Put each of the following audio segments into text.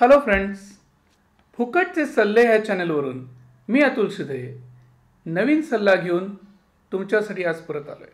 Hello friends, फुकटचे सल्ले ह्या चॅनलवरून मी अतुल शिधे नवीन सल्ला घेऊन तुमच्यासाठी आज परत आलोय.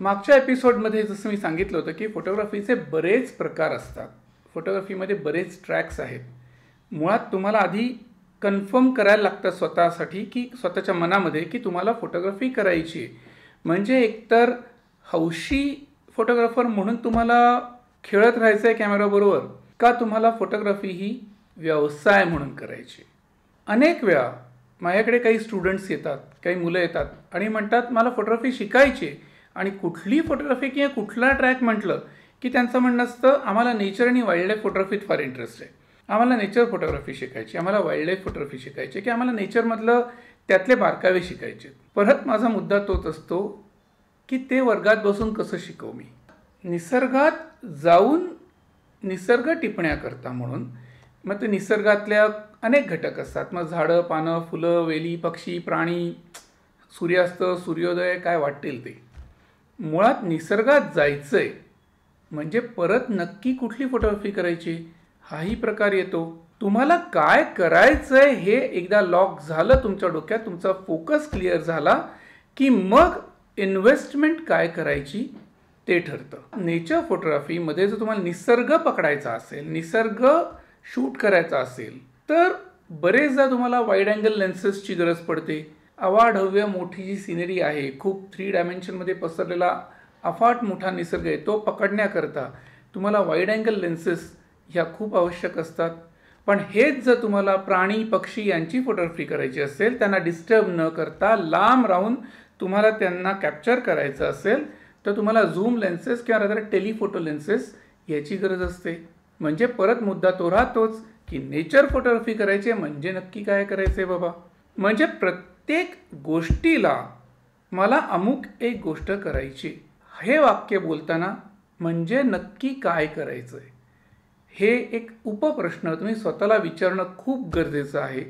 मागच्या एपिसोडमध्ये जसं मी सांगितलं होतं की फोटोग्राफीचे बरेच प्रकार असतात. फोटोग्राफीमध्ये बरेच ट्रॅक्स आहेत. मुळात तुम्हाला आधी कन्फर्म करायला लागतं स्वतःसाठी की स्वतःच्या मनामध्ये की तुम्हाला फोटोग्राफी करायची. म्हणजे एकतर हौशी फोटोग्राफर म्हणून तुम्हाला खेळत राहायचं आहे कॅमेराबरोबर, का तुम्हाला फोटोग्राफी ही व्यवसाय म्हणून करायची. अनेक वेळा माझ्याकडे काही स्टुडंट्स येतात, काही मुलं येतात आणि म्हणतात मला फोटोग्राफी शिकायची. आणि कुठली फोटोग्राफी किंवा कुठला ट्रॅक म्हटलं की त्यांचं म्हणणं असतं आम्हाला नेचर आणि वाईल्ड लाईफ फोटोग्राफीत फार इंटरेस्ट आहे, आम्हाला नेचर फोटोग्राफी शिकायची, आम्हाला वाईल्ड लाईफ फोटोग्राफी शिकायची, की आम्हाला नेचरमधलं त्यातले बारकावे शिकायचे. परत माझा मुद्दा तोच असतो की ते वर्गात बसून कसं शिकवू मी. निसर्गात जाऊन निसर्ग टिपण्या करता म्हणून मग ते निसर्गातल्या अनेक घटक असतात. मग झाडं, पानं, फुलं, वेली, पक्षी, प्राणी, सूर्यास्त, सूर्योदय, काय वाटेल ते. मुळात निसर्गात जायचंय म्हणजे परत नक्की कुठली फोटोग्राफी करायची हाही प्रकार येतो. तुम्हाला काय करायचंय हे एकदा लॉक झालं तुमच्या डोक्यात, तुमचा फोकस क्लिअर झाला की मग इन्व्हेस्टमेंट काय करायची ते ठरतं. नेचर फोटोग्राफीमध्ये जर तुम्हाला निसर्ग पकडायचा असेल, निसर्ग शूट करायचा असेल तर बरेचदा तुम्हाला वाईड अँगल लेन्सेसची गरज पडते. अवाढव्य मोठी जी सिनरी आहे, खूप 3 डायमेन्शनमध्ये पसरलेला अफाट मोठा निसर्ग आहे, तो पकडण्याकरता तुम्हाला वाईड अँगल लेन्सेस ह्या खूप आवश्यक असतात. पण हेच जर तुम्हाला प्राणी, पक्षी यांची फोटोग्राफी करायची असेल, त्यांना डिस्टर्ब न करता लांब राहून तुम्हाला त्यांना कॅप्चर करायचं असेल तर तुम्हाला झूम लेन्सेस किंवा रादर टेलिफोटो लेन्सेस याची गरज असते. म्हणजे परत मुद्दा तो राहतोच की नेचर फोटोग्राफी करायची म्हणजे नक्की काय करायचं आहे बाबा. म्हणजे प्रत्येक गोष्टीला मला अमुक एक गोष्ट करायची हे वाक्य बोलताना म्हणजे नक्की काय करायचं आहे हे एक उपप्रश्न तुम्ही स्वतःला विचारणं खूप गरजेचं आहे.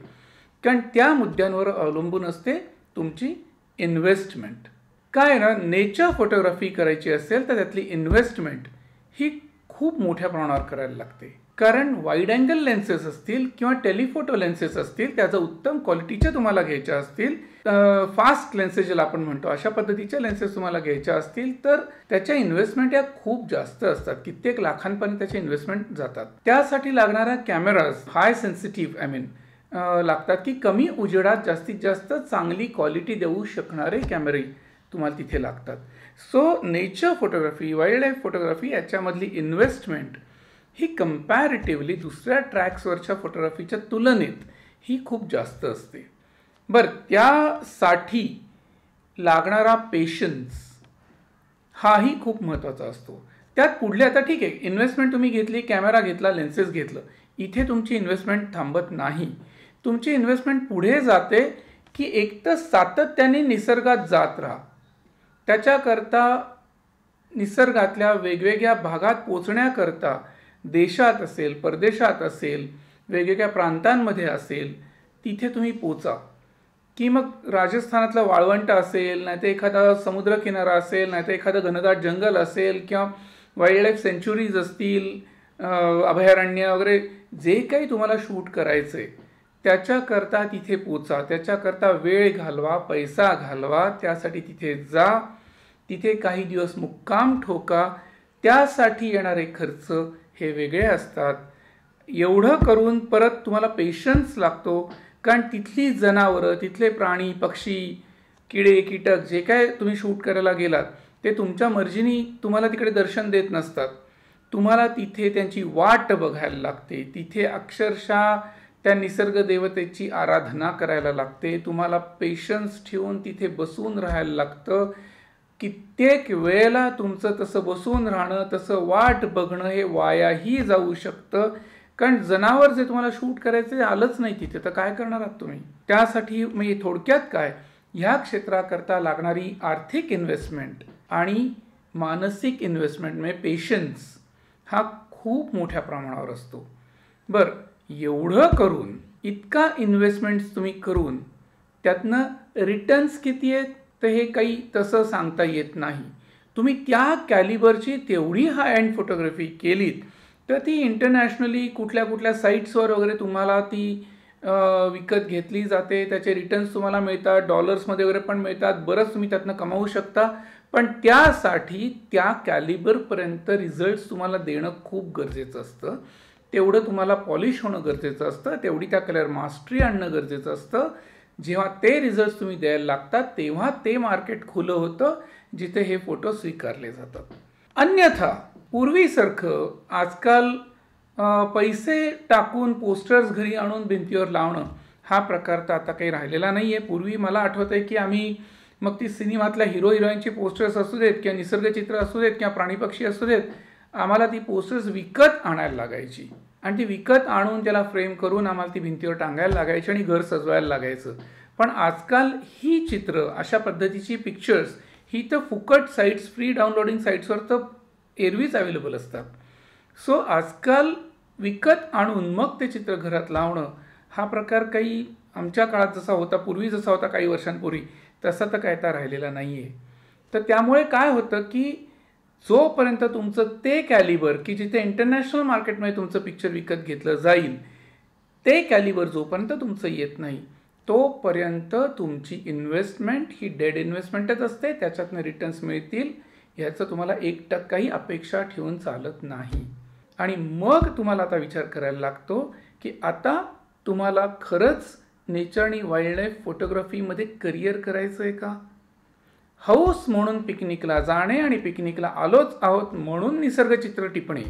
कारण त्या मुद्द्यांवर अवलंबून असते तुमची इन्व्हेस्टमेंट. काय ना, नेचर फोटोग्राफी करायची असेल तर त्यातली इन्व्हेस्टमेंट ही खूप मोठ्या प्रमाणावर करायला लागते. कारण वाईड अँगल लेन्सेस असतील किंवा टेलिफोटो लेन्सेस असतील, त्याचं उत्तम क्वालिटीच्या तुम्हाला घ्यायच्या असतील, फास्ट लेन्सेस ज्याला आपण म्हणतो अशा पद्धतीच्या लेन्सेस तुम्हाला घ्यायच्या असतील तर त्याच्या इन्व्हेस्टमेंट या खूप जास्त असतात. कित्येक लाखांपर्यंत त्याचे इन्व्हेस्टमेंट जातात. त्यासाठी लागणाऱ्या कॅमेराज हाय सेन्सिटिव्ह लागतात की कमी उजेडात जास्तीत जास्त चांगली क्वालिटी देऊ शकणारे कॅमेरे तुम्हाला तिथे लागतात. So nature photography, wildlife photography याच्यामधली इन्व्हेस्टमेंट ही कम्पॅरेटिव्हली दुसऱ्या ट्रॅक्सवरच्या फोटोग्राफीच्या तुलनेत ही खूप जास्त असते. बरं, त्यासाठी लागणारा पेशन्स हाही खूप महत्त्वाचा असतो. त्यात पुढले आता ठीक आहे, इन्व्हेस्टमेंट तुम्ही घेतली, कॅमेरा घेतला, लेन्सेस घेतलं, इथे तुमची इन्व्हेस्टमेंट थांबत नाही. तुमची इन्व्हेस्टमेंट पुढे जाते की एक तर सातत्याने निसर्गात जात राहा. त्याच्याकरता निसर्गातल्या वेगवेगळ्या भागात पोचण्याकरता देशात असेल, परदेशात असेल, वेगवेगळ्या प्रांतांमध्ये असेल, तिथे तुम्ही पोचा. की मग राजस्थानातलं वाळवंट असेल, नाहीतर एखादा समुद्रकिनारा असेल, नाहीतर एखादं घनदाट जंगल असेल किंवा वाईल्ड लाईफ सेंच्युरीज असतील, अभयारण्य वगैरे, जे काही तुम्हाला शूट करायचं आहे त्याच्याकरता तिथे पोचा. त्याच्याकरता वेळ घालवा, पैसा घालवा, त्यासाठी तिथे जा, तिथे काही दिवस मुक्काम ठोका. त्यासाठी येणारे खर्च हे वेगळे असतात. एवढं करून परत तुम्हाला पेशन्स लागतो. कारण तिथली जनावरं, तिथले प्राणी, पक्षी, किडे, कीटक जे काय तुम्ही शूट करायला गेलात ते तुमच्या मर्जीने तुम्हाला तिकडे दर्शन देत नसतात. तुम्हाला तिथे त्यांची वाट बघायला लागते. तिथे अक्षरशः त्या निसर्ग देवतेची आराधना करायला लागते. तुम्हाला पेशन्स ठेवून तिथे बसून राहायला लागतं. कित्येक वेळेला तुमचं तसं बसून राहणं, तसं वाट बघणं हे वायाही जाऊ शकतं. कारण जनावर जे तुम्हाला शूट करायचं आलंच नाही तिथे तर काय करणार आहात तुम्ही. त्यासाठी म्हणजे थोडक्यात काय ह्या क्षेत्राकरता लागणारी आर्थिक इन्व्हेस्टमेंट आणि मानसिक इन्व्हेस्टमेंट म्हणजे पेशन्स हा खूप मोठ्या प्रमाणावर असतो. बरं, एवढं करून इतका इन्व्हेस्टमेंट्स तुम्ही करून त्यातनं रिटर्न्स किती आहेत तर हे काही तसं सांगता येत नाही. तुम्ही त्या कॅलिबरची तेवढी हाय एंड फोटोग्राफी केलीत तर ती इंटरनॅशनली कुठल्या कुठल्या साईट्सवर वगैरे तुम्हाला ती विकत घेतली जाते. त्याचे रिटर्न्स तुम्हाला मिळतात, डॉलर्समध्ये वगैरे पण मिळतात, बरंच तुम्ही त्यातनं कमावू शकता. पण त्यासाठी त्या कॅलिबरपर्यंत रिझल्ट्स तुम्हाला देणं खूप गरजेचं असतं. तेवढं तुम्हाला पॉलिश होणं गरजेचं असतं, तेवढी त्या कलर मास्टरी आणणं गरजेचं असतं. जेव्हा ते रिझल्ट्स तुम्ही द्यायला लागतात तेव्हा ते मार्केट खुलं होतं जिथे हे फोटो स्वीकारले जातात. अन्यथा पूर्वीसारखं आजकाल पैसे टाकून पोस्टर्स घरी आणून भिंतीवर लावणं हा प्रकार तर आता काही राहिलेला नाही आहे. पूर्वी मला आठवतं आहे की आम्ही मग ती सिनेमातल्या हिरो हिरोईनची पोस्टर्स असू देत किंवा निसर्गचित्र असू देत किंवा प्राणीपक्षी असू देत, आम्हाला ती पोस्टर्स विकत आणायला लागायची आणि ती विकत आणून त्याला फ्रेम करून आम्हाला ती भिंतीवर टांगायला लागायची आणि घर सजवायला लागायचं. पण आजकाल ही चित्र, अशा पद्धतीची पिक्चर्स ही तर फुकट साईट्स, फ्री डाउनलोडिंग साईट्सवर तर एरवीच अवेलेबल असतात. सो आजकाल विकत आणून मग ते चित्र घरात लावणं हा प्रकार काही आमच्या काळात जसा होता, पूर्वी जसा होता काही वर्षांपूर्वी, तसा तर काय तर राहिलेला नाही आहे. तर त्यामुळे काय होतं की जोपर्यंत तुमचं ते कॅलिबर की जिथे इंटरनॅशनल मार्केटमध्ये तुमचं पिक्चर विकत घेतलं जाईल ते कॅलिबर जोपर्यंत तुमचं येत नाही तोपर्यंत तुमची इन्व्हेस्टमेंट ही डेड इन्व्हेस्टमेंटच असते. त्याच्यातनं रिटर्न्स मिळतील ह्याचं तुम्हाला 1% अपेक्षा ठेवून चालत नाही. आणि मग तुम्हाला आता विचार करायला लागतो की आता तुम्हाला खरंच नेचर आणि वाईल्डलाईफ फोटोग्राफीमध्ये करिअर करायचं आहे का? हौस म्हणून पिकनिकला जाणे आणि पिकनिकला आलोच आहोत म्हणून निसर्गचित्र टिपणे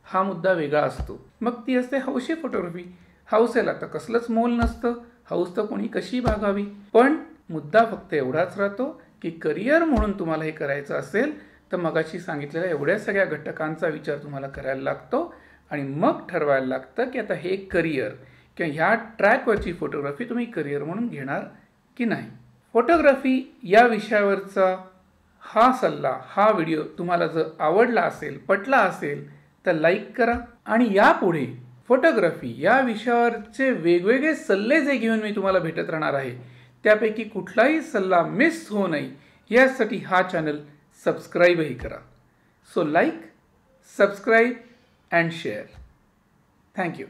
हा मुद्दा वेगळा असतो. मग ती असते हौशी फोटोग्राफी. हौसेला तर कसलंच मोल नसतं, हौस तर कोणी कशी भागावी. पण मुद्दा फक्त एवढाच राहतो की करिअर म्हणून तुम्हाला हे करायचं असेल तर मगाशी सांगितलेल्या एवढ्या सगळ्या घटकांचा विचार तुम्हाला करायला लागतो आणि मग ठरवायला लागतं की आता हे करिअर किंवा ह्या ट्रॅकवरची फोटोग्राफी तुम्ही करिअर म्हणून घेणार की नाही. फोटोग्राफी या विषयावरचा हा सल्ला, हा व्हिडिओ तुम्हाला जर आवडला असेल, पटला असेल तर लाईक करा. आणि यापुढे फोटोग्राफी या विषयावरचे वेगवेगळे सल्ले जे घेऊन मी तुम्हाला भेटत राहणार आहे त्यापैकी कुठलाही सल्ला मिस होऊ नये यासाठी हा चॅनल सबस्क्राईबही करा. So like, subscribe and share. Thank you.